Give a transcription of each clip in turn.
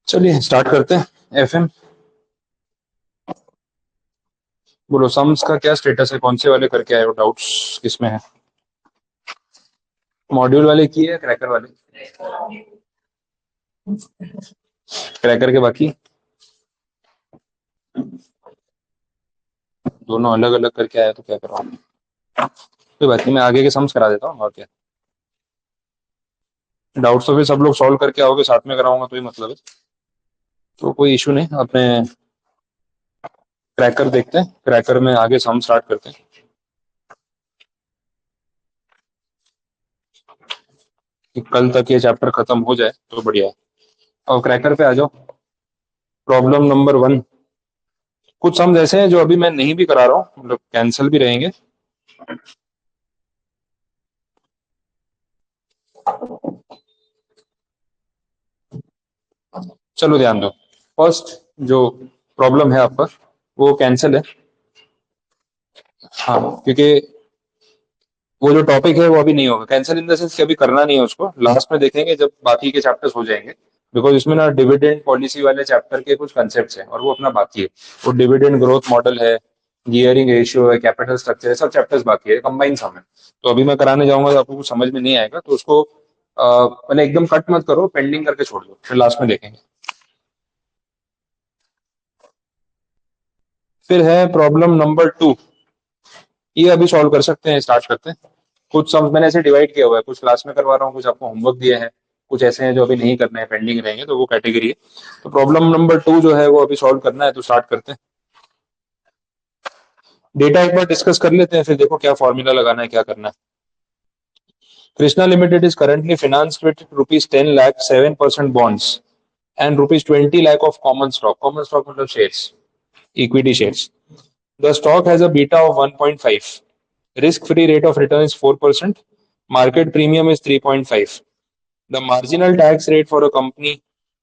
चलिए स्टार्ट करते हैं। एफएम, बोलो सम्स का क्या स्टेटस है? कौन से वाले करके आए हो? डाउट्स किसमें है? मॉड्यूल वाले की है, क्रैकर वाले? क्रैकर के बाकी दोनों अलग अलग करके आया तो क्या कराऊं? कोई बात नहीं, मैं आगे के सम्स करा देता हूँ और क्या। डाउट्स तो फिर सब लोग सॉल्व करके आओगे, साथ में कराऊंगा तो ही मतलब है। तो कोई इशू नहीं, अपने क्रैकर देखते हैं, क्रैकर में आगे सम स्टार्ट करते हैं कि कल तक ये चैप्टर खत्म हो जाए तो बढ़िया है। और क्रैकर पे आ जाओ। Problem number 1। कुछ सम्स ऐसे हैं जो अभी मैं नहीं भी करा रहा हूँ, मतलब कैंसिल भी रहेंगे। चलो ध्यान दो। फर्स्ट जो प्रॉब्लम है आपका वो कैंसिल है। हाँ, क्योंकि वो जो टॉपिक है वो अभी नहीं होगा कैंसिल, इन द सेंस कि अभी करना नहीं है उसको, लास्ट में देखेंगे जब बाकी के चैप्टर्स हो जाएंगे। बिकॉज इसमें ना डिविडेंड पॉलिसी वाले चैप्टर के कुछ कंसेप्ट हैं और वो अपना बाकी है। वो डिविडेंड ग्रोथ मॉडल है, गियरिंग रेशियो है, कैपिटल स्ट्रक्चर है, सब चैप्टर्स बाकी है, कंबाइन सम है। तो अभी मैं कराने जाऊंगा तो आपको कुछ समझ में नहीं आएगा, तो उसको पहले एकदम कट मत करो, पेंडिंग करके छोड़ दो, फिर लास्ट में देखेंगे। फिर है प्रॉब्लम नंबर 2। ये अभी सॉल्व कर सकते हैं, स्टार्ट करते हैं। कुछ सम मैंने ऐसे डिवाइड किया हुआ है, कुछ क्लास में करवा रहा हूँ, कुछ आपको होमवर्क दिया है, कुछ ऐसे हैं जो अभी नहीं करने हैं, पेंडिंग रहेंगे, तो वो कैटेगरी है। तो प्रॉब्लम नंबर 2 जो है वो अभी सॉल्व करना है, तो स्टार्ट करते हैं। डेटा एक बार डिस्कस कर लेते हैं, फिर देखो क्या फॉर्मूला लगाना है, क्या करना है। Krishna limited is currently financed with ₹10 lakh 7% bonds and ₹20 lakh of common stock. Common stock मतलब shares, equity shares. The stock has a beta of 1.5. Risk-free rate of return is 4%. Market premium is 3.5. The marginal tax rate for a company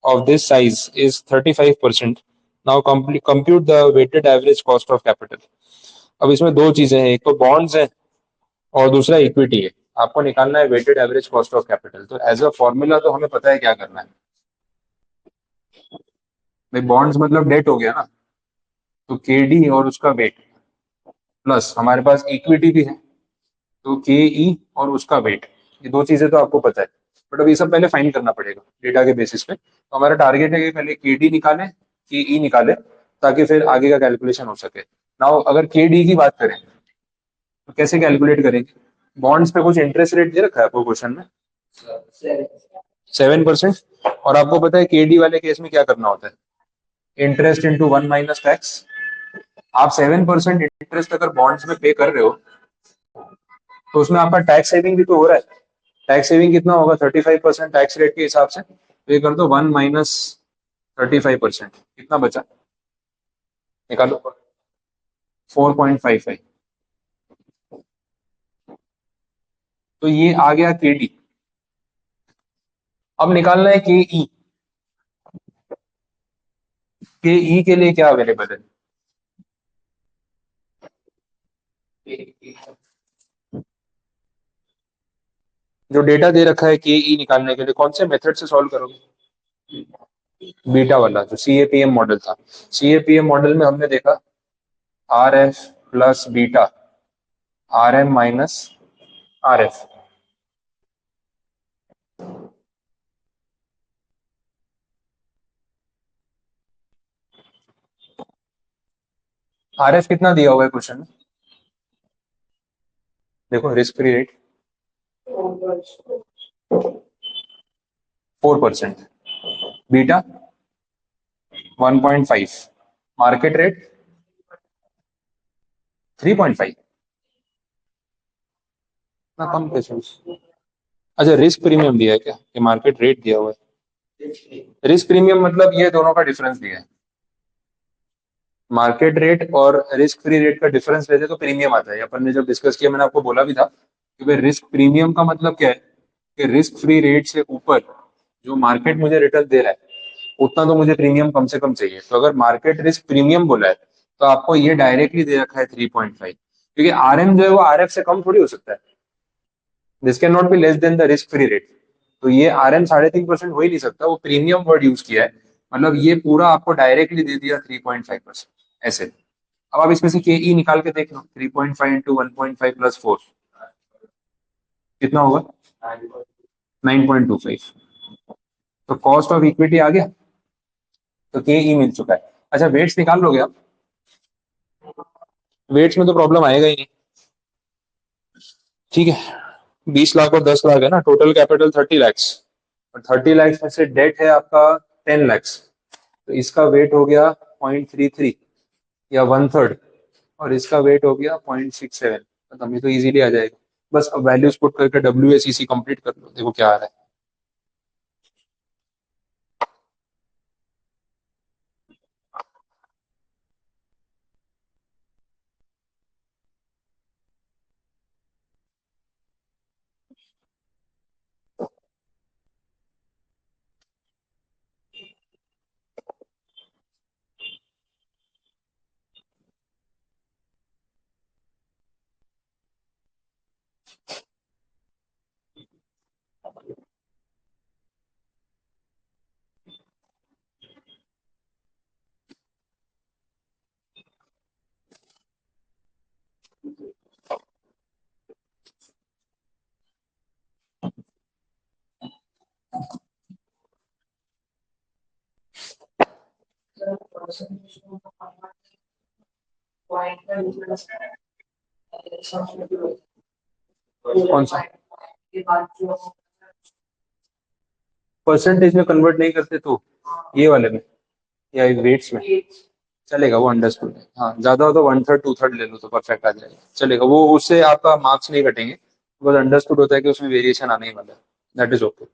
of this size is 35%. Now compute the weighted average cost of capital. अब इसमें दो चीजें हैं, एक तो bonds है और दूसरा इक्विटी है। आपको निकालना है weighted average cost of capital. तो एज अ फॉर्मूला तो हमें पता है क्या करना है भाई। बॉन्ड्स मतलब डेट हो गया ना, तो के डी और उसका वेट, प्लस हमारे पास इक्विटी भी है तो के ई और उसका वेट। ये दो चीजें तो आपको पता है, बट अब ये सब पहले फाइंड करना पड़ेगा डेटा के बेसिस पे। तो हमारा टारगेट है कि पहले के डी निकालें, के ई निकाले, ताकि फिर आगे का कैलकुलेशन हो सके। नाउ अगर के डी की बात करें तो कैसे कैलकुलेट करेंगे? बॉन्ड्स पे कुछ इंटरेस्ट रेट दे रखा है आपको क्वेश्चन में, 7%। और आपको पता है केडी वाले केस में क्या करना होता है? Interest into 1 - tax. आप 7% इंटरेस्ट अगर बॉन्ड्स में पे कर रहे हो तो उसमें आपका टैक्स सेविंग भी तो हो रहा है। टैक्स सेविंग कितना होगा? 35% टैक्स रेट के हिसाब से पे कर दो। 1 - 35%, कितना बचा? निकालो। 4.55। तो ये आ गया केडी। अब निकालना है के ई। के ई के लिए क्या अवेलेबल है? जो डेटा दे रखा है के ई निकालने के लिए, कौन से मेथड से सॉल्व करोगे? बीटा वाला जो सीएपीएम मॉडल था। सीएपीएम मॉडल में हमने देखा R F plus beta, R M minus R F. R F कितना दिया हुआ है क्वेश्चन में? देखो, risk free rate 4%, beta 1.5, market rate 3.5। ना कम कैसे? अच्छा, रिस्क प्रीमियम दिया है क्या? ये मार्केट रेट दिया हुआ है। रिस्क प्रीमियम मतलब ये दोनों का डिफरेंस दिया है। मार्केट रेट और रिस्क फ्री रेट का डिफरेंस लेते तो प्रीमियम आता है। अपन ने जब डिस्कस किया मैंने आपको बोला भी था कि भाई रिस्क प्रीमियम का मतलब क्या है कि रिस्क फ्री रेट से ऊपर जो मार्केट मुझे रिटर्न दे रहा है उतना तो मुझे प्रीमियम कम से कम चाहिए। तो अगर मार्केट रिस्क प्रीमियम बोला है तो आपको ये डायरेक्टली दे रखा है 3.5, क्योंकि आरएम जो है वो आरएफ से कम थोड़ी हो सकता है। This can not be less than the risk free rate. तो ये आरएम 3.5% हो ही नहीं सकता, वो प्रीमियम वर्ड यूज किया है। मतलब ये पूरा आपको डायरेक्टली दे दिया 3.5% ऐसे। अब आप इसमें से के ई निकाल के देख लो, 3.5 इंटू 1.5 प्लस 4 कितना होगा? 9.25। तो कॉस्ट ऑफ इक्विटी आ गया, तो के ई मिल चुका है। अच्छा वेट्स निकाल लोगे आप? वेट्स में तो प्रॉब्लम आएगा ही नहीं। ठीक है, 20 लाख और 10 लाख है ना, टोटल कैपिटल 30 लैक्स, और 30 लैक्स में से डेट है आपका 10 लैक्स। तो इसका वेट हो गया 0.33 या 1/3, और इसका वेट हो गया 0.67। तो हमें तो इजीली आ जाएगा। बस अब वैल्यूज पुट करके डब्ल्यू एस ई सी कंप्लीट कर लो, देखो क्या आ रहा है। कौन सा परसेंटेज में कन्वर्ट नहीं करते तो ये वाले में या वेट्स में चलेगा, वो अंडरस्टूड है। हाँ ज्यादा हो तो 1/3 2/3 ले लो तो परफेक्ट आ जाएगा, चलेगा। वो उससे आपका मार्क्स नहीं कटेंगे, बस अंडरस्टूड होता है कि उसमें वेरिएशन आने ही वाला है। That is okay.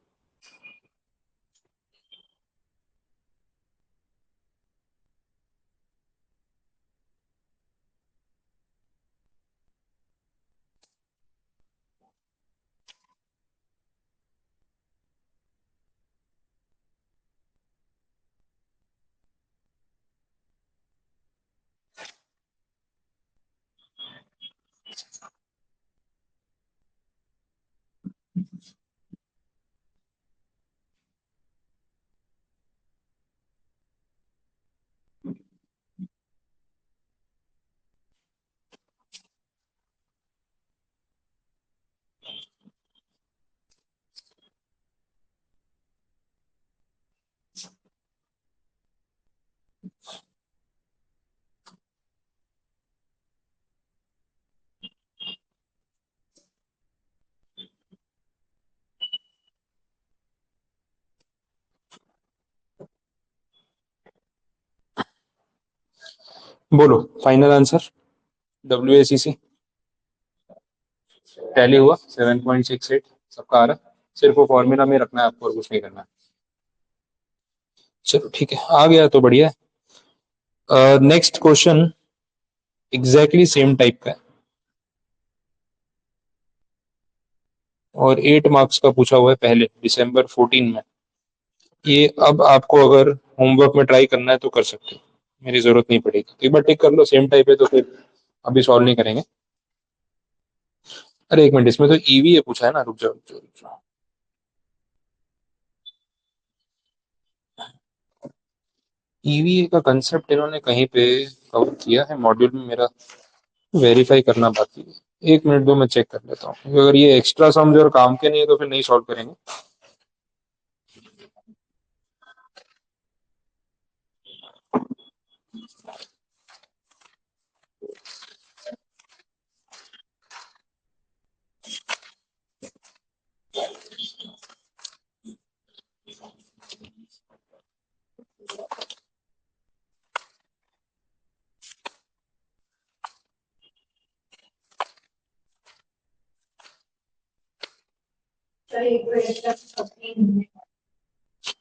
बोलो final answer. W A C C tally हुआ 7.68, सबका आ रहा है। सिर्फ वो फॉर्मूला में रखना है आपको और कुछ नहीं करना है। चलो ठीक है, आ गया तो बढ़िया है। Next question exactly same type का है और 8 मार्क्स का पूछा हुआ है पहले December 14 में। ये अब आपको अगर होमवर्क में ट्राई करना है तो कर सकते हो, मेरी जरूरत नहीं पड़ेगी। तो एक बार टिक कर लो, सेम टाइप है तो फिर अभी सॉल्व नहीं करेंगे। अरे एक मिनट, इसमें तो ईवी है पूछा है ना, रुक जाओ रुक जाओ रुक जाओ। ईवीए का कंसेप्ट इन्होंने कहीं पे कवर किया है मॉड्यूल में, मेरा वेरीफाई करना बाकी है। एक मिनट दो, मैं चेक कर लेता हूँ, क्योंकि अगर ये एक्स्ट्रा समझ और काम के नहीं है तो फिर नहीं सॉल्व करेंगे।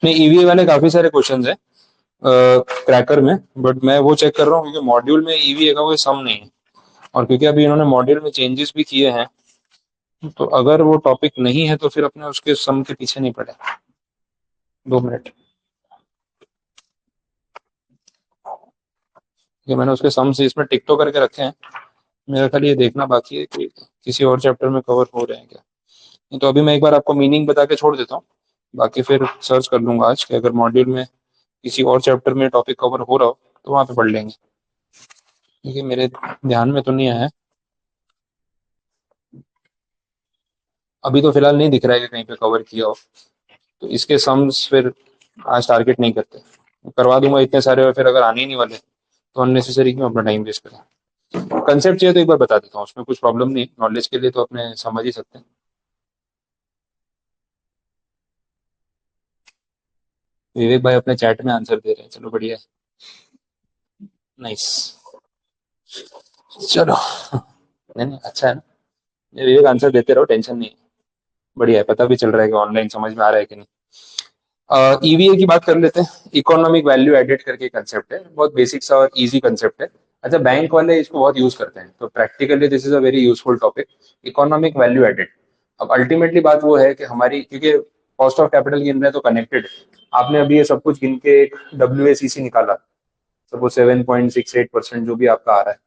नहीं, ईवीए वाले काफी सारे क्वेश्चंस हैं क्रैकर में, बट मैं वो चेक कर रहा हूँ क्योंकि मॉड्यूल में ईवीए का कोई सम नहीं है। और क्योंकि अभी इन्होंने मॉड्यूल में चेंजेस भी किए हैं, तो अगर वो टॉपिक नहीं है तो फिर अपने उसके सम के पीछे नहीं पड़े। 2 मिनट, ये मैंने उसके सम से इसमें टिक तो करके रखे हैं, मेरा खाली ये देखना बाकी है कि किसी और चैप्टर में कवर हो रहे हैं क्या। नहीं तो अभी मैं एक बार आपको मीनिंग बता के छोड़ देता हूँ, बाकी फिर सर्च कर लूंगा आज कि अगर मॉड्यूल में किसी और चैप्टर में टॉपिक कवर हो रहा हो तो वहां पे पढ़ लेंगे, क्योंकि मेरे ध्यान में तो नहीं आया है अभी, तो फिलहाल नहीं दिख रहा है कि कहीं पे कवर किया हो। तो इसके सम्स फिर आज टारगेट नहीं करते, करवा दूंगा इतने सारे, और फिर अगर आने ही नहीं वाले तो अननेसेसरी क्यों अपना टाइम वेस्ट करें। कंसेप्ट चाहिए तो एक बार बता देता हूँ, उसमें कुछ प्रॉब्लम नहीं, नॉलेज के लिए तो अपने समझ ही सकते हैं। विवेक भाई अपने चैट में आंसर दे रहे हैं, चलो बढ़िया है, नाइस। चलो नहीं नहीं अच्छा है ना, ये विवेक आंसर देते रहो, टेंशन नहीं है, बढ़िया है, पता भी चल रहा है कि ऑनलाइन समझ में आ रहा है कि नहीं। ईवीए की बात कर लेते हैं, इकोनॉमिक वैल्यू एडेड करके कंसेप्ट है, बहुत बेसिक सा और इजी कंसेप्ट है। अच्छा, बैंक वाले इसको बहुत यूज करते हैं, तो practically this is a very useful topic, economic value added. अब अल्टीमेटली बात वो है कि हमारी, क्योंकि कॉस्ट ऑफ कैपिटल गिन रहे हैं तो कनेक्टेड, आपने अभी ये सब कुछ गिन के एक WACC निकाला, सपोज 7.68% जो भी आपका आ रहा है।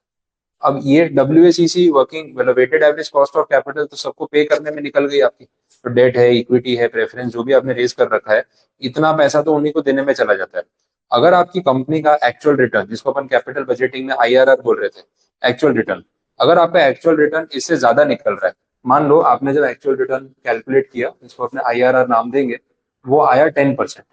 अब ये WACC वर्किंग मतलब weighted average cost of capital तो सबको पे करने में निकल गई आपकी, तो डेट है, इक्विटी है, प्रेफरेंस जो भी आपने रेज कर रखा है, इतना पैसा तो उन्हीं को देने में चला जाता है। अगर आपकी कंपनी का एक्चुअल रिटर्न, जिसको अपन कैपिटल बजटिंग में IRR बोल रहे थे, एक्चुअल रिटर्न, अगर आपका एक्चुअल रिटर्न इससे ज्यादा निकल रहा है, मान लो आपने जब एक्चुअल रिटर्न कैलकुलेट किया, जिसको अपने IRR नाम देंगे, वो आया 10%,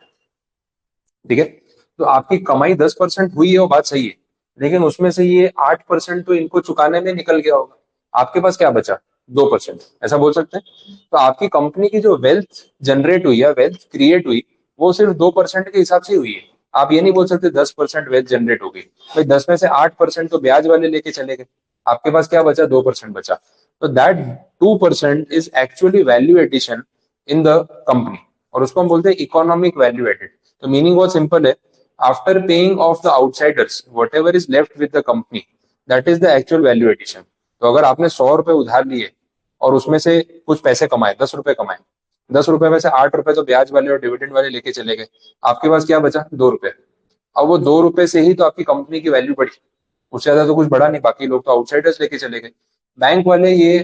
ठीक है, तो आपकी कमाई 10% हुई है, वो बात सही है, लेकिन उसमें से ये 8% तो इनको चुकाने में निकल गया होगा, आपके पास क्या बचा, 2%, ऐसा बोल सकते हैं। तो आपकी कंपनी की जो वेल्थ जनरेट हुई है, वेल्थ क्रिएट हुई, वो सिर्फ 2% के हिसाब से हुई है। आप ये नहीं बोल सकते 10% वेल्थ जनरेट हो गई, भाई 10 में से 8% तो ब्याज वाले लेके चले गए, आपके पास क्या बचा, 2% बचा। तो that 2% is actually value addition in the company, और उसको हम बोलते हैं इकोनॉमिक वैल्यू एडेड। तो मीनिंग बहुत सिंपल है, after paying off the outsiders whatever is left with the company, that is the actual value addition. तो अगर आपने 100 रुपए उधार लिए और उसमें से कुछ पैसे कमाए, 10 रुपए कमाए, 10 रुपए में से 8 रुपए तो ब्याज वाले और डिविडेंड वाले लेके चले गए, आपके पास क्या बचा, 2 रुपए। अब वो 2 रुपए से ही तो आपकी कंपनी की वैल्यू बढ़ी, उससे ज्यादा तो कुछ बढ़ा नहीं, बाकी लोग तो आउटसाइडर्स लेके चले गए। बैंक वाले ये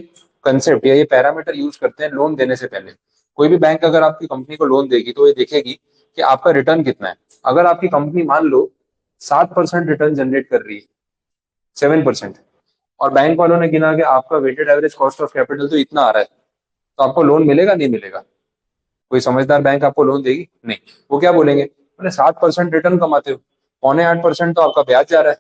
कंसेप्ट या ये पैरामीटर यूज करते हैं लोन देने से पहले। कोई भी बैंक अगर आपकी कंपनी को लोन देगी तो ये देखेगी कि आपका रिटर्न कितना है। अगर आपकी कंपनी मान लो 7% रिटर्न जनरेट कर रही है, 7%, और बैंक वालों ने गिना कि आपका weighted average cost of capital तो इतना आ रहा है, तो आपको लोन मिलेगा नहीं मिलेगा, कोई समझदार बैंक आपको लोन देगी नहीं। वो क्या बोलेंगे, बोले 7% रिटर्न कमाते हो, 7.25% तो आपका ब्याज जा रहा है,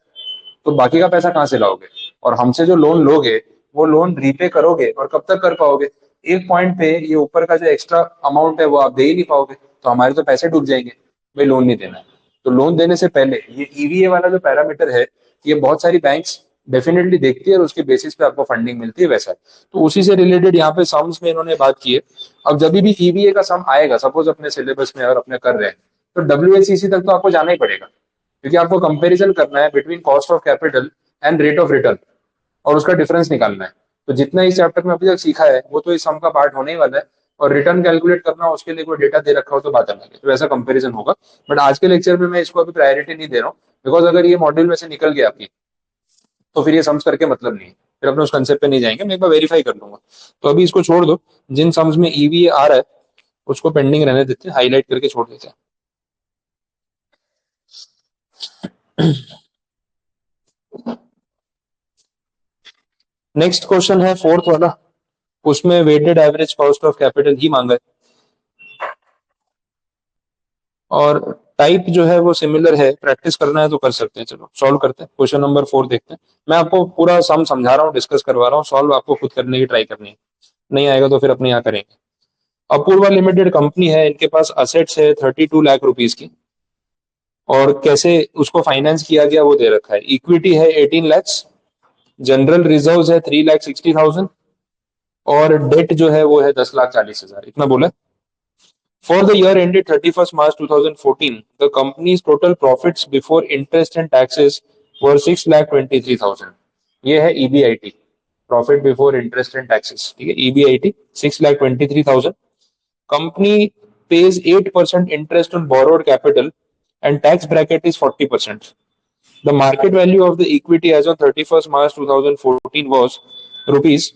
तो बाकी का पैसा कहाँ से लाओगे, और हमसे जो लोन लोगे वो लोन रीपे करोगे और कब तक कर पाओगे, एक पॉइंट पे ये ऊपर का जो एक्स्ट्रा अमाउंट है वो आप दे ही नहीं पाओगे, तो हमारे तो पैसे डूब जाएंगे, भाई लोन नहीं देना है। तो लोन देने से पहले ये EVA वाला जो पैरामीटर है, ये बहुत सारी बैंक्स डेफिनेटली देखती है और उसके बेसिस पे आपको फंडिंग मिलती है, वैसा है। तो उसी से रिलेटेड यहाँ पे सम्स में इन्होंने बात की है। अब जब भी EVA का सम आएगा, सपोज अपने सिलेबस में अगर अपने कर रहे हैं, तो WACC तक तो आपको जाना ही पड़ेगा, क्योंकि आपको कंपैरिजन करना है between cost of capital and rate of return, और उसका डिफरेंस निकालना है। तो जितना इस चैप्टर में अभी तक सीखा है वो तो इस सम का पार्ट होने ही वाला है, और रिटर्न कैलकुलेट करना उसके लिए कोई डेटा दे रखा हो तो बात अलग है, तो ऐसा कंपैरिजन होगा। बट आज के लेक्चर में मैं इसको अभी प्रायोरिटी नहीं दे रहा हूँ, बिकॉज अगर ये मॉड्यूल में से निकल गया आपकी, तो फिर ये सम्स करके मतलब नहीं है, फिर अपने उस कंसेप्ट पे नहीं जाएंगे, मैं एक बार वेरीफाई कर लूंगा। तो अभी इसको छोड़ दो, जिन सम्स में EVA आ रहा है उसको पेंडिंग रहने देते हैं, हाईलाइट करके छोड़ देते हैं। नेक्स्ट क्वेश्चन है फोर्थ वाला, उसमें weighted average cost of capital ही मांगा है, और टाइप जो है वो सिमिलर है, प्रैक्टिस करना है तो कर सकते हैं। चलो सॉल्व करते हैं, क्वेश्चन नंबर 4 देखते हैं। मैं आपको पूरा सम समझा रहा हूँ, डिस्कस करवा रहा हूँ, सॉल्व आपको खुद करने की ट्राई करनी है, नहीं आएगा तो फिर अपने यहाँ करेंगे। अपूर्वा लिमिटेड कंपनी है, इनके पास असेट्स है 32 लाख रुपीज की, और कैसे उसको फाइनेंस किया गया वो दे रखा है। इक्विटी है 18 lakhs, जनरल रिजर्व है 3,60,000, और डेट जो है वो है 10,40,000, इतना बोला। For the year ended 31st March 2014, the company's total profits before interest and taxes were 6,23,000. ये है EBIT। Profit before interest and taxes, ठीक है, EBIT 6,23,000. Company pays 8% interest on borrowed capital and tax bracket is 40%. The market value of the equity as on 31st March 2014 was rupees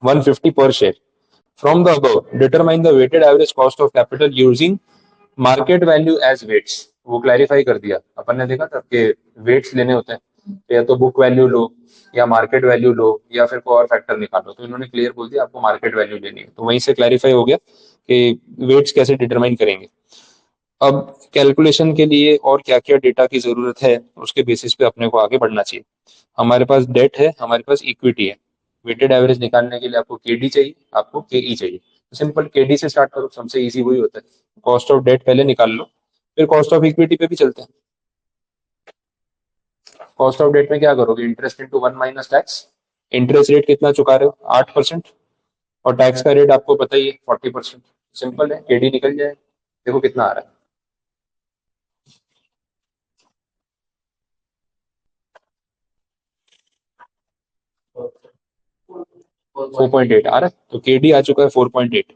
150 per share. From the above, determine the weighted average cost of capital using market value as weights. वो clarify कर दिया अपन ने, देखा था कि weights लेने होते हैं, तो या तो बुक वैल्यू लो या मार्केट वैल्यू लो या फिर कोई और फैक्टर निकालो, तो इन्होंने क्लियर बोल दिया आपको मार्केट वैल्यू लेनी है, तो वहीं से क्लैरिफाई हो गया कि वेट्स कैसे डिटरमाइन करेंगे. अब कैलकुलेशन के लिए और क्या क्या डेटा की जरूरत है उसके बेसिस पे अपने को आगे बढ़ना चाहिए. हमारे पास डेट है, हमारे पास इक्विटी है. वेटेड एवरेज निकालने के लिए आपको केडी चाहिए, आपको केई चाहिए. तो सिंपल केडी से स्टार्ट करो, सबसे इजी वही होता है. कॉस्ट ऑफ डेट पहले निकाल लो, फिर कॉस्ट ऑफ इक्विटी पे भी चलते हैं. कॉस्ट ऑफ डेट में क्या करोगे, interest into 1 - tax. Interest rate कितना चुका रहे हो, 8%, और टैक्स का रेट आपको पता ही है 40%. सिंपल है, केडी निकल जाए. देखो कितना आ रहा है, 4.8 आ रहा है, तो केडी आ चुका है 4.8.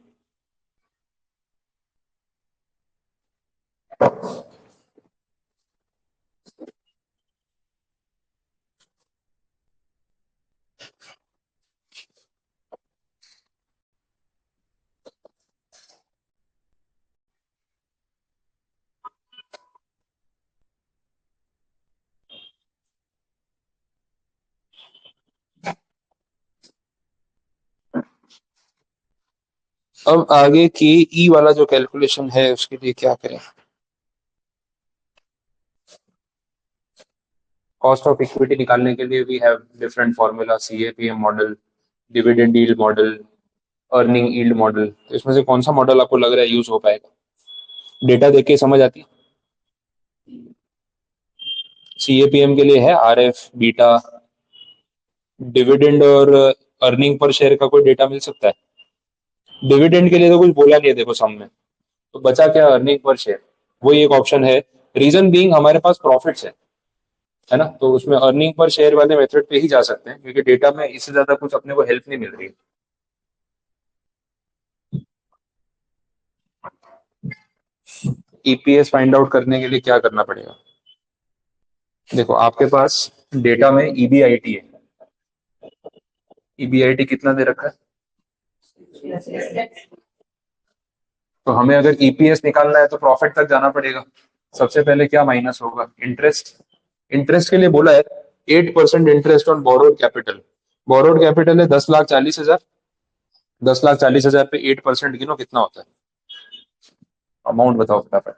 अब आगे के ई वाला जो कैलकुलेशन है उसके लिए क्या करें. कॉस्ट ऑफ इक्विटी निकालने के लिए we have different formula, CAPM model, dividend yield model, earning yield model. तो इसमें से कौन सा मॉडल आपको लग रहा है यूज हो पाएगा, डेटा देख के समझ आती है. CAPM के लिए है RF, बीटा, डिविडेंड और अर्निंग पर शेयर का कोई डेटा मिल सकता है. डिविडेंड के लिए तो कुछ बोला नहीं है देखो सामने, तो बचा क्या, अर्निंग पर शेयर. वही एक ऑप्शन है. रीजन बीइंग हमारे पास प्रॉफिट्स है ना, तो उसमें अर्निंग पर शेयर वाले मेथड पे ही जा सकते हैं, क्योंकि डेटा में इससे ज्यादा कुछ अपने को हेल्प नहीं मिल रही है. EPS फाइंड आउट करने के लिए क्या करना पड़ेगा, देखो आपके पास डेटा में EBIT है. EBIT कितना दे रखा है, तो हमें अगर EPS निकालना है तो प्रॉफिट तक जाना पड़ेगा. सबसे पहले क्या माइनस होगा, इंटरेस्ट. इंटरेस्ट के लिए बोला है 8% interest on borrowed capital. Borrowed capital है 10,40,000. 10,40,000 पे 8% गिनो कितना होता है, अमाउंट बताओ फटाफट.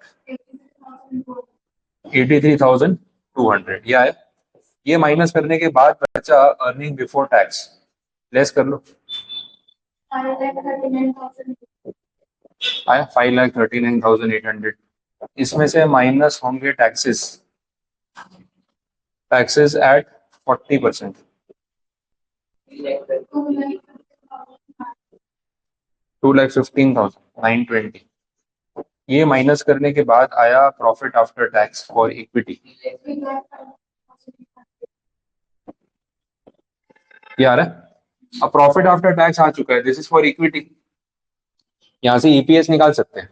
83,200 यह है. ये माइनस करने के बाद बचा अर्निंग बिफोर टैक्स, लेस कर लो. आया 5,39,800. इसमें से माइनस होंगे टैक्सेस. Taxes eight 40%, 2,15,920. ये माइनस करने के बाद आया profit after tax for equity. ये आ रहा है. अब प्रॉफिट आफ्टर टैक्स आ चुका है, दिस इज फॉर इक्विटी. यहां से EPS निकाल सकते हैं.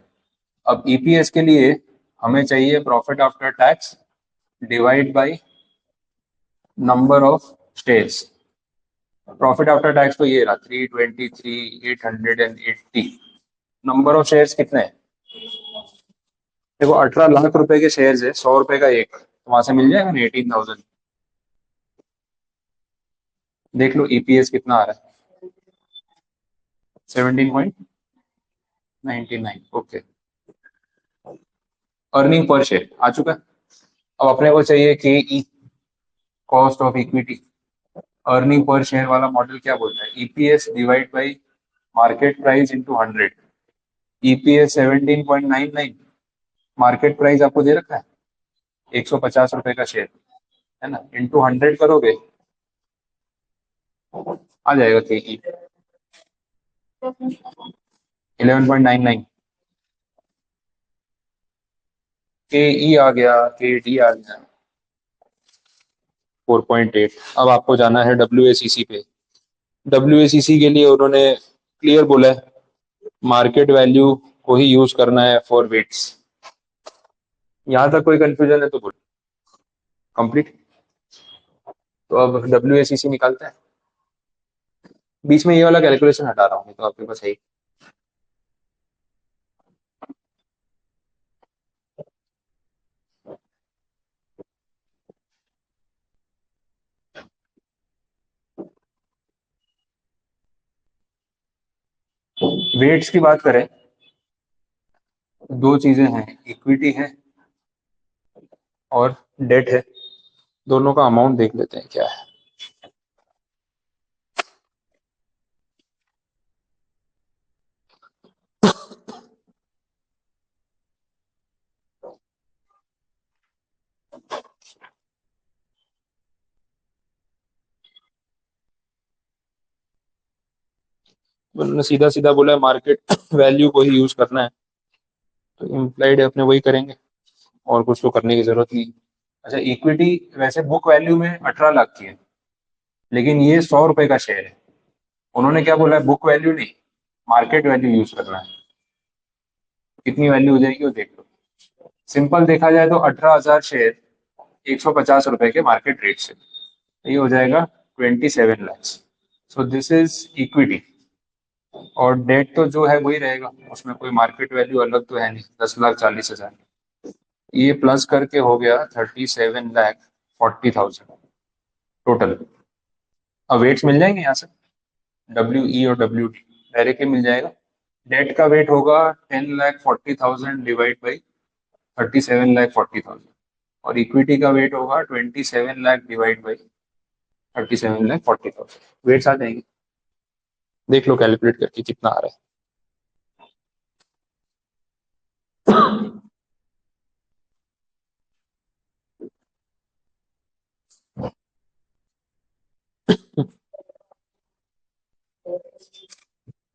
अब EPS के लिए हमें चाहिए profit after tax divide by number of shares. Profit after tax तो ये रहा 323,880. नंबर ऑफ शेयर्स कितने हैं, देखो 18 लाख रुपए के शेयर्स है, 100 रुपए का एक, तो वहां से मिल जाएगा ना 18,000. देख लो EPS कितना आ रहा है, 17.99. ओके, अर्निंग पर शेयर आ चुका है. अब अपने को चाहिए KE, cost of equity. Earning per share वाला मॉडल क्या बोलता है, EPS divide by market price into 100. EPS 17.99, market price आपको दे रखा है 150 रुपए का शेयर है ना, इंटू 100 करोगे आ जाएगा KE 11.99. KE आ गया, KD आ गया 4.8. अब आपको जाना है WACC पे. WACC के लिए उन्होंने क्लियर बोला है मार्केट वैल्यू को ही यूज करना है फॉर वेट्स। यहां तक कोई कंफ्यूजन है तो बोलो। कंप्लीट। तो अब WACC निकालते हैं। बीच में ये वाला कैलकुलेशन हटा रहा हूँ तो आपके पास है ही। वेट्स की बात करें, दो चीजें हैं, इक्विटी है और डेट है। दोनों का अमाउंट देख लेते हैं क्या है। उन्होंने सीधा सीधा बोला है मार्केट वैल्यू को ही यूज करना है, तो इम्प्लाइड अपने वही करेंगे और कुछ तो करने की जरूरत नहीं। अच्छा, इक्विटी वैसे बुक वैल्यू में 18 लाख की है, लेकिन ये 100 रुपए का शेयर है। उन्होंने क्या बोला है, बुक वैल्यू नहीं, मार्केट वैल्यू यूज करना है। कितनी वैल्यू हो जाएगी वो देख लो। सिंपल देखा जाए तो 18,000 शेयर 150 रुपए के मार्केट रेट से, ये हो जाएगा 27 lakhs। So this is equity. और डेट तो जो है वही रहेगा, उसमें कोई मार्केट वैल्यू अलग तो है नहीं, 10,40,000। ये प्लस करके हो गया 37,40,000 टोटल। अब वेट्स मिल जाएंगे यहाँ से, WE और WD डायरेक्टली मिल जाएगा। डेट का वेट होगा 10,40,000 डिवाइड बाई 37,40,000 और इक्विटी का वेट होगा 27 लाख डिवाइड बाई 37,40,000। वेट्स आ जाएंगे, देख लो कैलकुलेट करके कितना आ रहा है।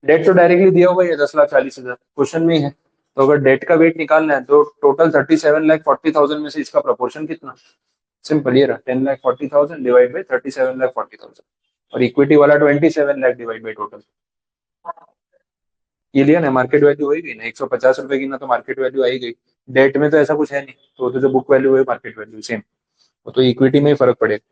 डेट तो डायरेक्टली दिया होगा, ये 10,40,000 क्वेश्चन में ही है। तो अगर डेट का वेट निकालना है तो टोटल 37,40,000 में से इसका प्रोपोर्शन कितना। सिंपल, ये रहा 10,40,000 डिवाइड बाई 37,40,000 और इक्विटी वाला 27 लाख डिवाइड बाई टोटल। ये लिया ना, मार्केट वैल्यू हो ही गई ना, 150 रुपए की ना, तो मार्केट वैल्यू आई गई। डेट में तो ऐसा कुछ है नहीं, तो जो बुक वैल्यू है मार्केट वैल्यू सेम, तो इक्विटी में ही फर्क पड़ेगा।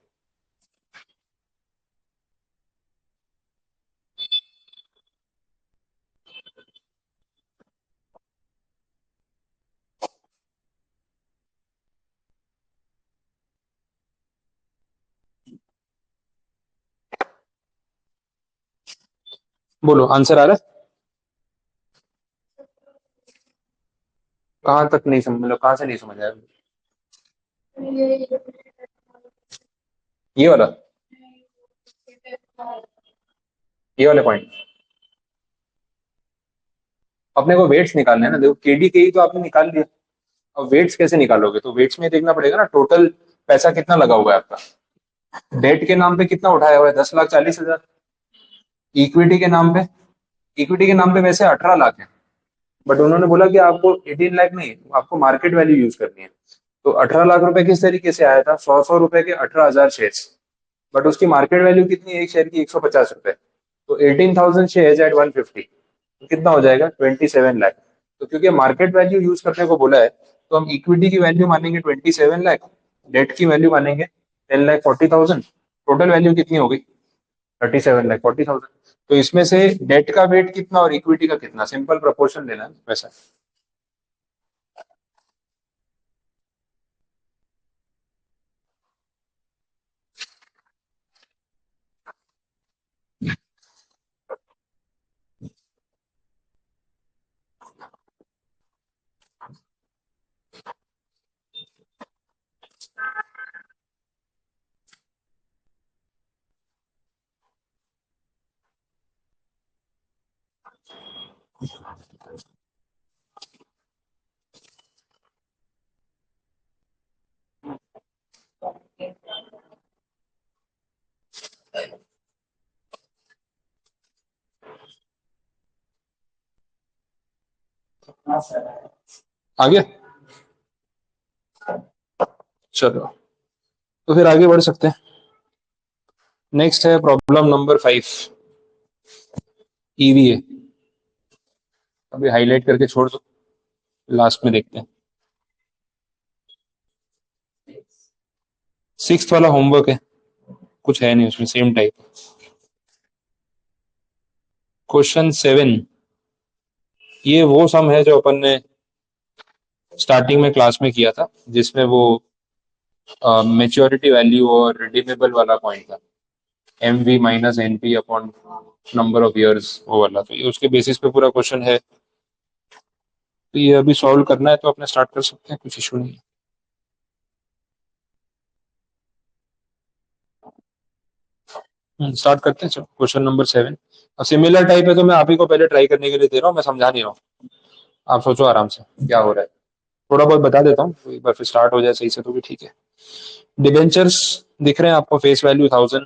बोलो आंसर आ रहा है। कहाँ तक नहीं समझ, मतलब कहाँ से नहीं समझ आया। ये वाला, ये वाले पॉइंट अपने को वेट्स निकालने हैं ना। देखो केडी के ही तो आपने निकाल लिया, अब वेट्स कैसे निकालोगे, तो वेट्स में देखना पड़ेगा ना टोटल पैसा कितना लगा हुआ है आपका। डेट के नाम पे कितना उठाया हुआ है, 10,40,000। इक्विटी के नाम पे, इक्विटी के नाम पे वैसे 18 लाख है, बट उन्होंने बोला कि आपको 18 लाख नहीं, आपको मार्केट वैल्यू यूज करनी है। तो 18 लाख रुपए किस तरीके से आया था, 100 100 रुपए के 18,000 शेयर, बट उसकी मार्केट वैल्यू कितनी है एक शेयर की, 150 रुपए। तो 18,000 शेयर एट 150, तो कितना हो जाएगा, 27 लाख। तो क्योंकि मार्केट वैल्यू यूज करने को बोला है, तो हम इक्विटी की वैल्यू मानेंगे 27 लाख, डेट की वैल्यू मानेंगे 10,40,000। टोटल वैल्यू कितनी हो गई, 37,40,000। तो इसमें से डेट का वेट कितना और इक्विटी का कितना, सिंपल प्रोपोर्शन लेना है वैसा। आ गया, चलो तो फिर आगे बढ़ सकते हैं। नेक्स्ट है प्रॉब्लम नंबर 5। ईवीए अभी हाईलाइट करके छोड़ दो, लास्ट में देखते हैं। सिक्स्थ वाला होमवर्क है, कुछ है नहीं उसमें, सेम टाइप। क्वेश्चन 7, ये वो सम है जो अपन ने स्टार्टिंग में क्लास में किया था, जिसमें वो मेच्योरिटी वैल्यू और रिडीमेबल वाला पॉइंट था, M V minus N P upon number of years, वो वाला। तो ये उसके बेसिस पे पूरा क्वेश्चन है, तो ये अभी सॉल्व करना है तो अपने स्टार्ट कर सकते हैं, कुछ इशू नहीं है। स्टार्ट करते हैं, चलो क्वेश्चन नंबर 7। अब सिमिलर टाइप है तो मैं आप ही को पहले ट्राई करने के लिए दे रहा हूँ, मैं समझा नहीं रहा हूँ। आप सोचो आराम से क्या हो रहा है, थोड़ा बहुत बता देता हूँ, तो एक बार फिर स्टार्ट हो जाए सही से तो भी ठीक है। डिबेंचर्स दिख रहे हैं आपको, face value 1000,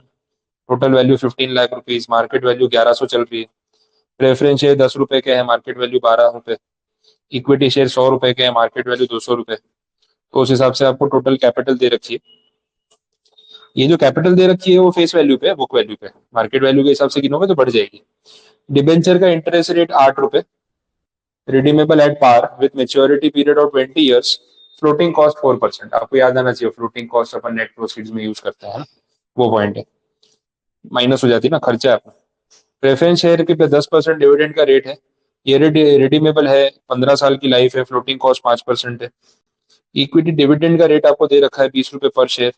total value 15 lakh rupees, market value 1100 चल रही है। प्रेफरेंस शेयर 10 रुपए के है, मार्केट वैल्यू 12 रुपए। इक्विटी शेयर 100 रुपए के है, मार्केट वैल्यू 200 रुपए। तो उस हिसाब से आपको टोटल कैपिटल दे रखी है। ये जो कैपिटल दे रखी है वो फेस वैल्यू पे है, बुक वैल्यू पे। मार्केट वैल्यू के हिसाब से गिनोगे तो बढ़ जाएगी। डिबेंचर का इंटरेस्ट रेट 8 रुपए, redeemable at par with maturity period of 20 years, floating cost 4%। आपको याद आना चाहिए, फ्लोटिंग कॉस्ट अपन नेट प्रोसीड्स में यूज करते हैं ना, वो पॉइंट है, माइनस हो जाती है ना, खर्चा है अपना। प्रेफरेंस शेयर के पे 10% डिविडेंड का रेट है। ये रिडीमेबल है, 15 साल की लाइफ है, फ्लोटिंग कॉस्ट 5% है। इक्विटी डिविडेंड का रेट आपको दे रखा है 20 रुपए पर शेयर,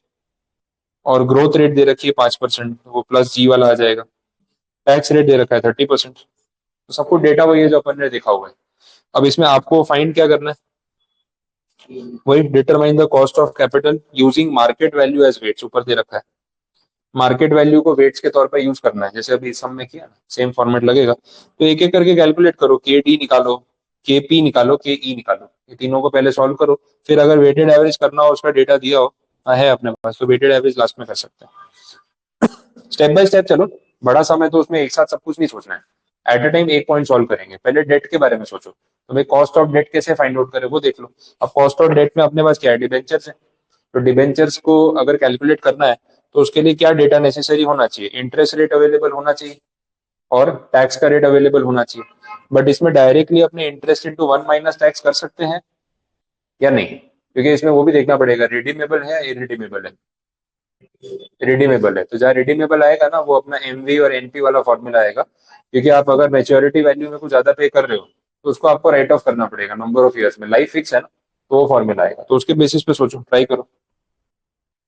और ग्रोथ रेट दे रखी है 5%, वो प्लस जी वाला आ जाएगा। टैक्स रेट दे रखा है 30%। तो सब कुछ डेटा वही है जो अपन ने देखा हुआ है। अब इसमें आपको फाइंड क्या करना है, वही determine the cost of capital using market value as weights, ऊपर दे रखा है। मार्केट वैल्यू को वेट्स के तौर पर यूज करना है, जैसे अभी इस सम में किया ना, सेम फॉर्मेट लगेगा। तो एक एक करके कैलकुलेट करो, के डी निकालो, के पी निकालो, के ई निकालो, ये तीनों को पहले सॉल्व करो। फिर अगर वेटेड एवरेज करना हो, उसका डेटा दिया हो, है अपने पास, तो वेटेड एवरेज लास्ट में कर सकते हैं। स्टेप बाय स्टेप चलो, बड़ा सम है तो उसमें एक साथ सब कुछ नहीं सोचना है। एट अ टाइम एक पॉइंट सॉल्व करेंगे, पहले डेट के बारे में सोचो, तो भाई कॉस्ट ऑफ डेट कैसे फाइंड आउट करें वो देख लो। अब कॉस्ट ऑफ डेट में अपने पास क्या है, डिबेंचर्स है। तो डिबेंचर्स को अगर कैलकुलेट करना है तो उसके लिए क्या डेटा नेसेसरी होना चाहिए, इंटरेस्ट रेट अवेलेबल होना चाहिए और टैक्स का रेट अवेलेबल होना चाहिए। बट इसमें डायरेक्टली अपने इंटरेस्ट इंटू 1 - टैक्स कर सकते हैं या नहीं, क्योंकि इसमें वो भी देखना पड़ेगा, रिडीमेबल है इरिडीमेबल है। रिडीमेबल है तो जहाँ रिडीमेबल आएगा ना, वो अपना एमवी और एनपी वाला फॉर्मूला आएगा, क्योंकि आप अगर मेच्योरिटी वैल्यू में कुछ ज्यादा पे कर रहे हो तो उसको आपको राइट ऑफ करना पड़ेगा नंबर ऑफ ईयर्स में, लाइफ फिक्स है ना, तो वो फॉर्मूला आएगा। तो उसके बेसिस पे सोचो, ट्राई करो,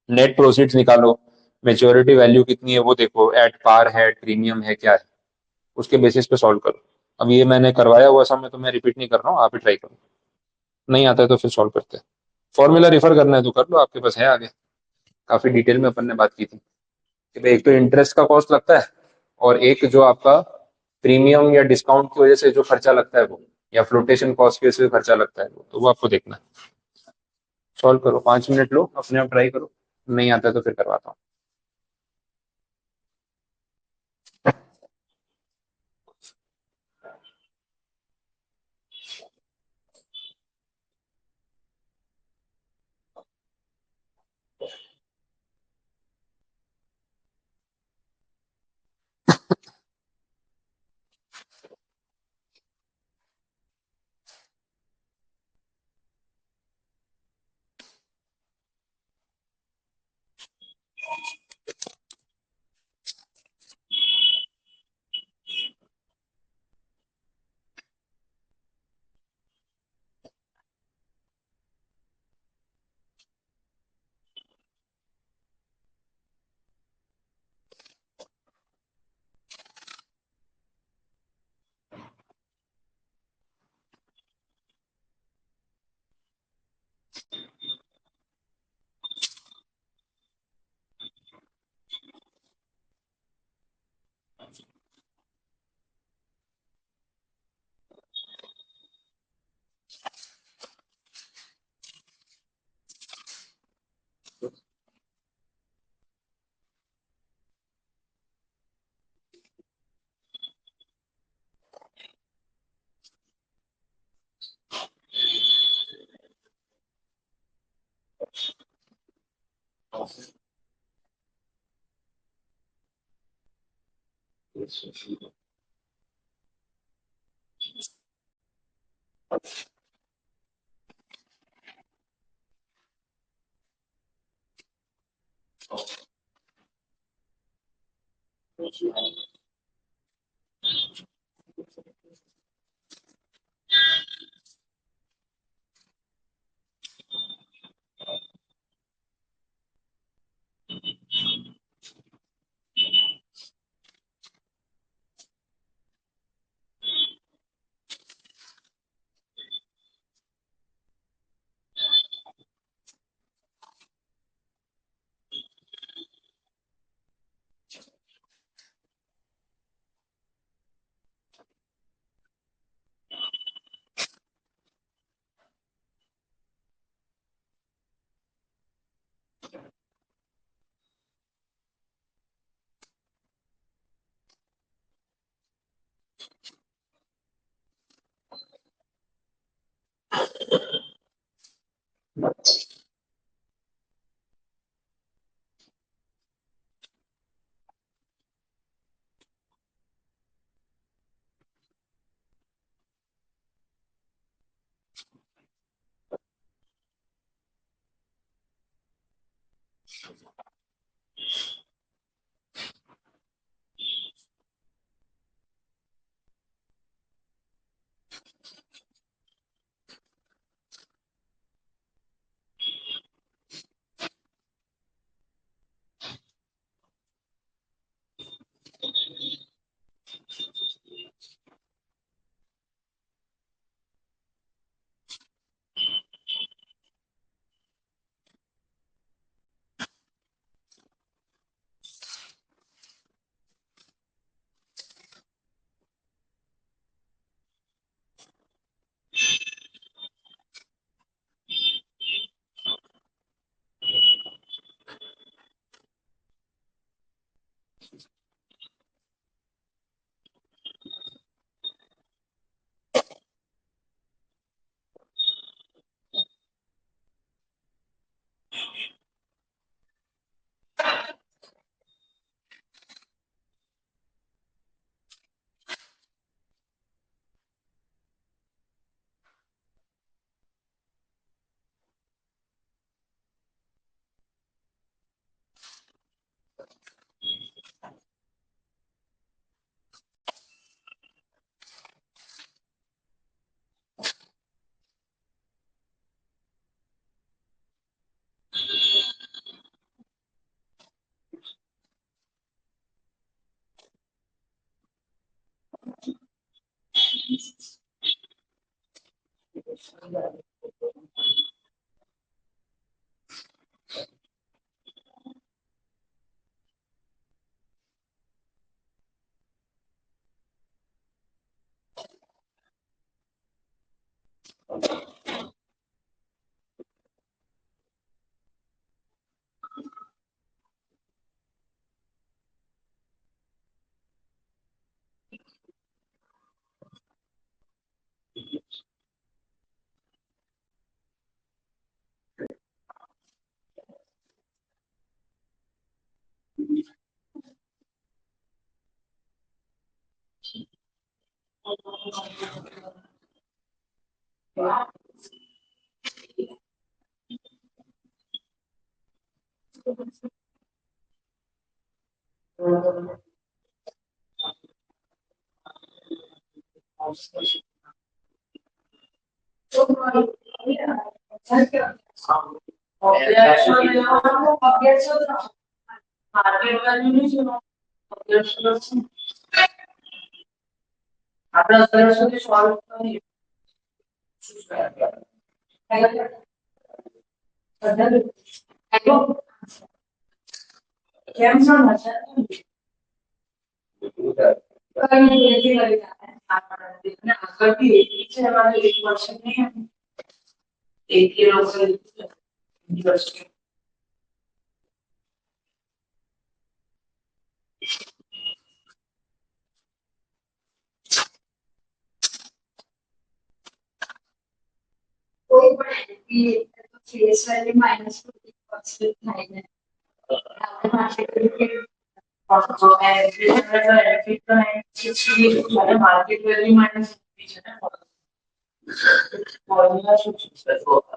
नेट प्रोसीड्स निकालो, मेच्योरिटी वैल्यू कितनी है वो देखो, एट पार है, एट प्रीमियम है, क्या है, उसके बेसिस पे सॉल्व करो। अब ये मैंने करवाया हुआ सब में, तो मैं रिपीट नहीं कर रहा हूँ, आप ही ट्राई करो। नहीं आता है तो फिर सॉल्व करते हैं। फॉर्मूला रिफर करना है तो कर लो, आपके पास है आगे, काफी डिटेल में अपन ने बात की थी कि भाई एक तो इंटरेस्ट का कॉस्ट लगता है, और एक जो आपका प्रीमियम या डिस्काउंट की वजह से जो खर्चा लगता है वो, या फ्लोटेशन कॉस्ट की वजह से खर्चा लगता है वो, तो वो आपको देखना है। सॉल्व करो, 5 मिनट लो, अपने आप ट्राई करो, नहीं आता है तो फिर करवाता हूँ।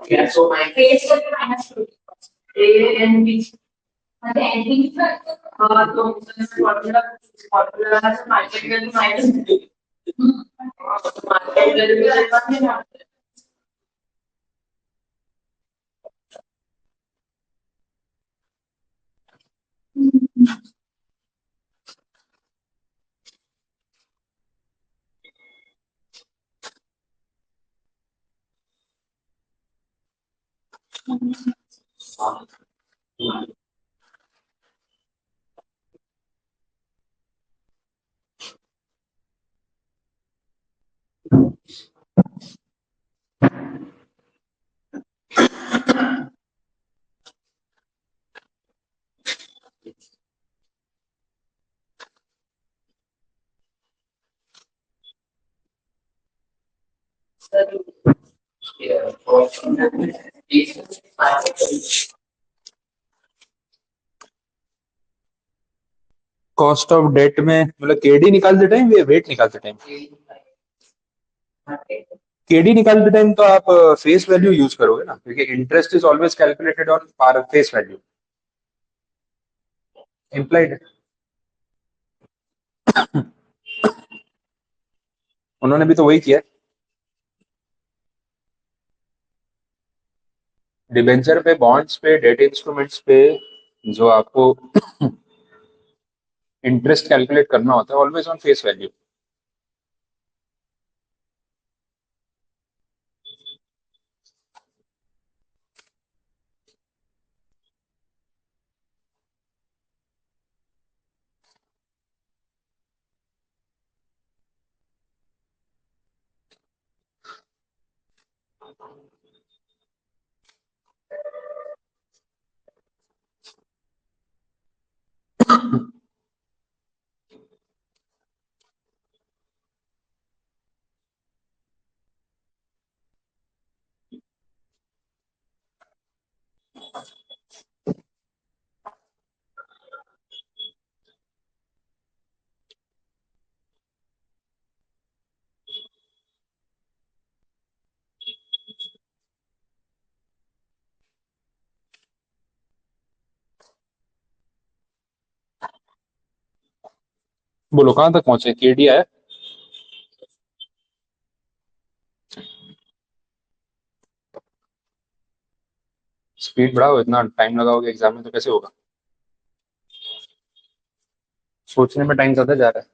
Yeah, so my face was minus 2. A and B. And the ending तो फॉर्मूला से market value minus market value cost of debt में मतलब केडी निकालते टाइम या वेट निकालते टाइम? केडी निकालते टाइम तो आप फेस वैल्यू यूज करोगे ना, क्योंकि interest is always calculated on par face value implied. उन्होंने भी तो वही किया। डिबेंचर पे, बॉन्ड्स पे, डेट इंस्ट्रूमेंट्स पे जो आपको इंटरेस्ट कैलकुलेट करना होता है ऑलवेज ऑन फेस वैल्यू। बोलो कहाँ तक पहुंचे, केडी आया? स्पीड बढ़ाओ, इतना टाइम लगाओगे एग्जाम में तो कैसे होगा? सोचने में टाइम ज्यादा जा रहा है।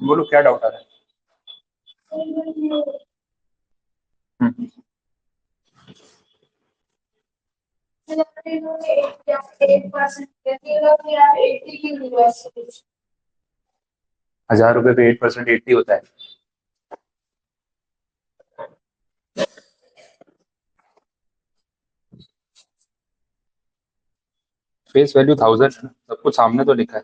बोलो क्या डाउट आ रहा है? ₹1000 पे 8% 80 होता है। फेस वैल्यू 1000 है, सब कुछ सामने तो लिखा है।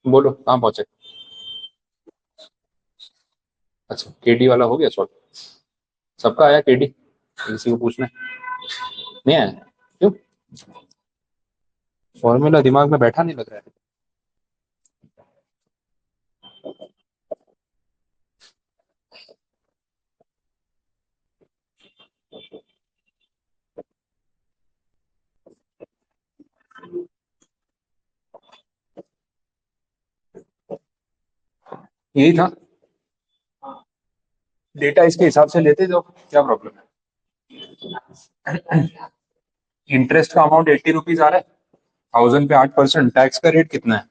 बोलो कहाँ पहुंचे? अच्छा केडी वाला हो गया सॉल्व? सबका आया केडी? किसी को पूछना है? नहीं आया? क्यों? फॉर्मूला दिमाग में बैठा नहीं लग रहा है? यही था, डेटा इसके हिसाब से लेते जाओ, क्या प्रॉब्लम है? इंटरेस्ट का अमाउंट 80 रुपीज आ रहा है, 1000 पे 8%, टैक्स का रेट कितना है?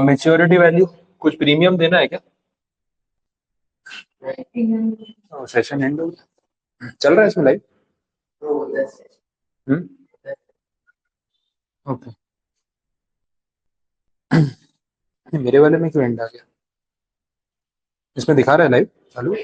मेच्योरिटी वैल्यू कुछ प्रीमियम देना है क्या? सेशन एंड हो गया, चल रहा है इसमें लाइव? हम्म, ओके। मेरे वाले में क्यों एंड आ गया? इसमें दिखा रहा है लाइव चालू?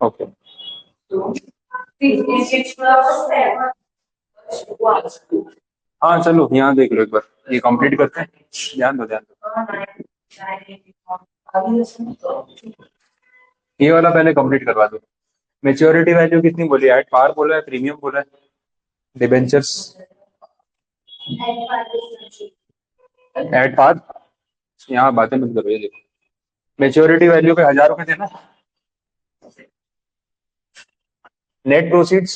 ओके, हाँ चलो यहाँ देख लो एक बार, ये कंप्लीट करते हैं, ध्यान दो ध्यान दो, ये वाला पहले कंप्लीट करवा दो। मेच्योरिटी वैल्यू कितनी बोली? एट पार बोला है, प्रीमियम बोला है, डिबेंचर्स एट पार? यहाँ बातें मत करो, ये देखो मेच्योरिटी वैल्यू पे 1000 रुपए देना। नेट प्रोसीड्स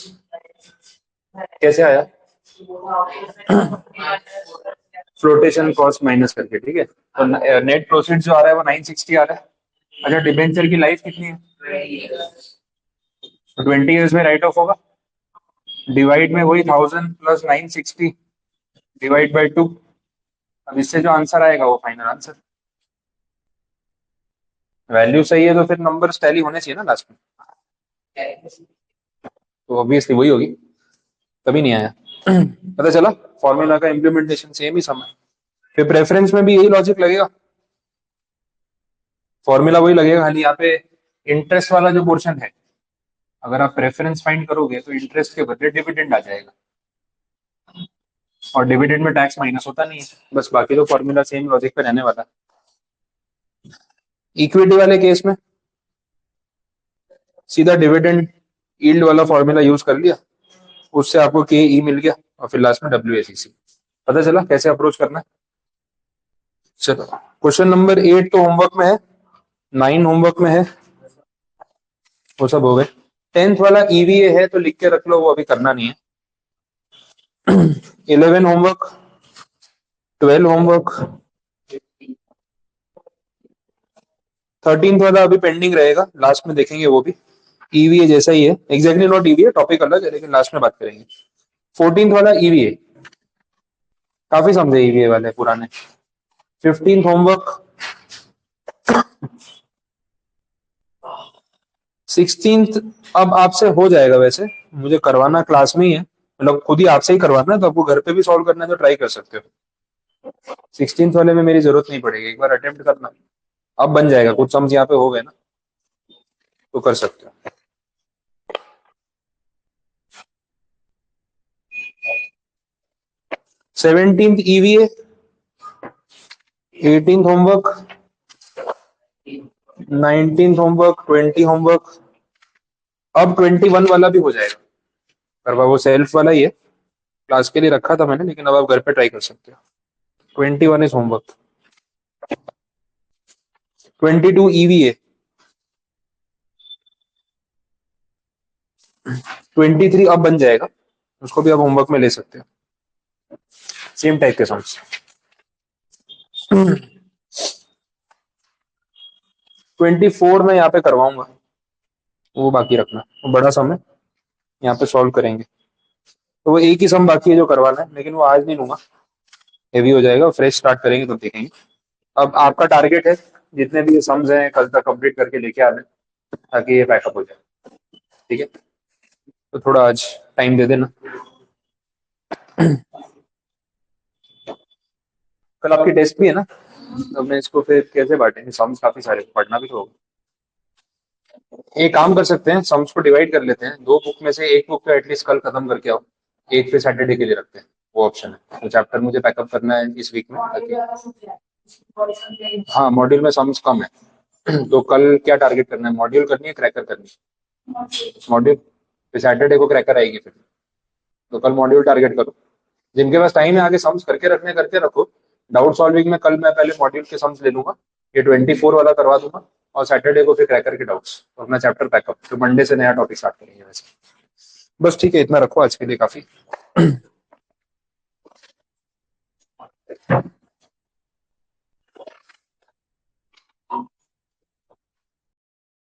कैसे आया? फ्लोटेशन कॉस्ट माइनस करके, ठीक है। तो नेट प्रोसीड जो आ रहा है वो 960 आ रहा है। अच्छा डिबेंचर की लाइफ कितनी है? तो 20 ईयर्स में राइट ऑफ होगा, डिवाइड में वही 1000 प्लस 960 डिवाइड बाई 2। अब इससे जो आंसर आएगा वो फाइनल आंसर। वैल्यू सही है तो फिर नंबर टैली होने चाहिए ना लास्ट में, तो ऑब्वियसली वही होगी, कभी नहीं आया। पता चला फॉर्मूला का इम्प्लीमेंटेशन सेम ही समय, फिर प्रेफरेंस में भी यही लॉजिक लगेगा, फॉर्मूला वही लगेगा, खाली यहाँ पे इंटरेस्ट वाला जो पोर्शन है, अगर आप प्रेफरेंस फाइंड करोगे तो इंटरेस्ट के बदले डिविडेंड आ जाएगा, और डिविडेंड में टैक्स माइनस होता नहीं है, बस बाकी तो फॉर्मूला सेम लॉजिक पे रहने वाला। इक्विटी वाले केस में सीधा डिविडेंड यील्ड वाला फॉर्मूला यूज कर लिया, उससे आपको के ई मिल गया, और फिर लास्ट में डब्ल्यू एस ई सी। पता चला कैसे अप्रोच करना है? चलो क्वेश्चन नंबर 8 तो होमवर्क में है, 9 होमवर्क में है, वो सब हो गए। 10th वाला ईवीए है तो लिख के रख लो, वो अभी करना नहीं है। 11 होमवर्क, 12 होमवर्क, 13th वाला अभी पेंडिंग रहेगा, लास्ट में देखेंगे वो भी। ईवीए जैसा ही है, एग्जैक्टली नॉट ईवीए, टॉपिक अलग है लेकिन लास्ट में बात करेंगे। 14th वाला ईवीए, काफी समझे ईवीए वाले पुराने। 15th होमवर्क, 16th अब आपसे हो जाएगा, वैसे मुझे करवाना क्लास में ही है, मतलब खुद ही आपसे ही करवाना है, तो आपको घर पे भी सॉल्व करना है तो ट्राई कर सकते हो। 16th वाले में मेरी जरूरत नहीं पड़ेगी, एक बार अटेम्प्ट करना, अब बन जाएगा, कुछ समझ यहाँ पे हो गए ना तो कर सकते हो। 17th EVA, 18th homework, 19th homework, 20 homework, अब 21 वाला भी हो जाएगा, करवा वो सेल्फ वाला ही है, क्लास के लिए रखा था मैंने, लेकिन अब आप घर पे ट्राई कर सकते हो। 21 इज होमवर्क। 22 ईवीए, 23 अब बन जाएगा, उसको भी आप होमवर्क में ले सकते हो, सेम टाइप के सम्स। 24 में यहाँ पे करवाऊंगा, वो बाकी रखना, वो बड़ा सम है, यहाँ पे सॉल्व करेंगे। तो वो एक ही सम बाकी है जो करवाना है, लेकिन वो आज नहीं लूंगा, हेवी हो जाएगा, फ्रेश स्टार्ट करेंगे तो देखेंगे। अब आपका टारगेट है जितने भी ये सम्स हैं कल तक कंप्लीट करके लेके आने, ताकि ये पैकअप हो जाए, ठीक है। तो थोड़ा आज टाइम दे देना। कल आपकी टेस्ट भी है ना, तो मैं इसको फिर कैसे बांटेंगे, सम्स काफी सारे, पढ़ना भी तो होगा। एक काम कर सकते हैं, सम्स को डिवाइड कर लेते हैं, दो बुक में से एक बुक तो एटलीस्ट कल खत्म करके आओ, एक पे सैटरडे के लिए रखते हैं, वो ऑप्शन है। तो चैप्टर मुझे पैकअप करना है इस वीक में, हाँ मॉड्यूल में सम्स कम है। तो कल क्या टारगेट करना है, मॉड्यूल करनी है क्रैकर करनी है, मॉड्यूल, फिर सैटरडे को क्रैकर आएगी फिर। तो कल मॉड्यूल टारगेट करो, जिनके पास टाइम है आगे सम्स करके रखने करके रखो। डाउट सॉल्विंग में कल मैं पहले मॉड्यूल के सम्स ले लूंगा, ये 24 वाला करवा दूंगा, और सैटरडे को फिर क्रैकर के डाउट्स और अपना चैप्टर पैकअप, फिर मंडे से नया टॉपिक स्टार्ट करेंगे वैसे। बस ठीक है, इतना रखो आज के लिए काफी।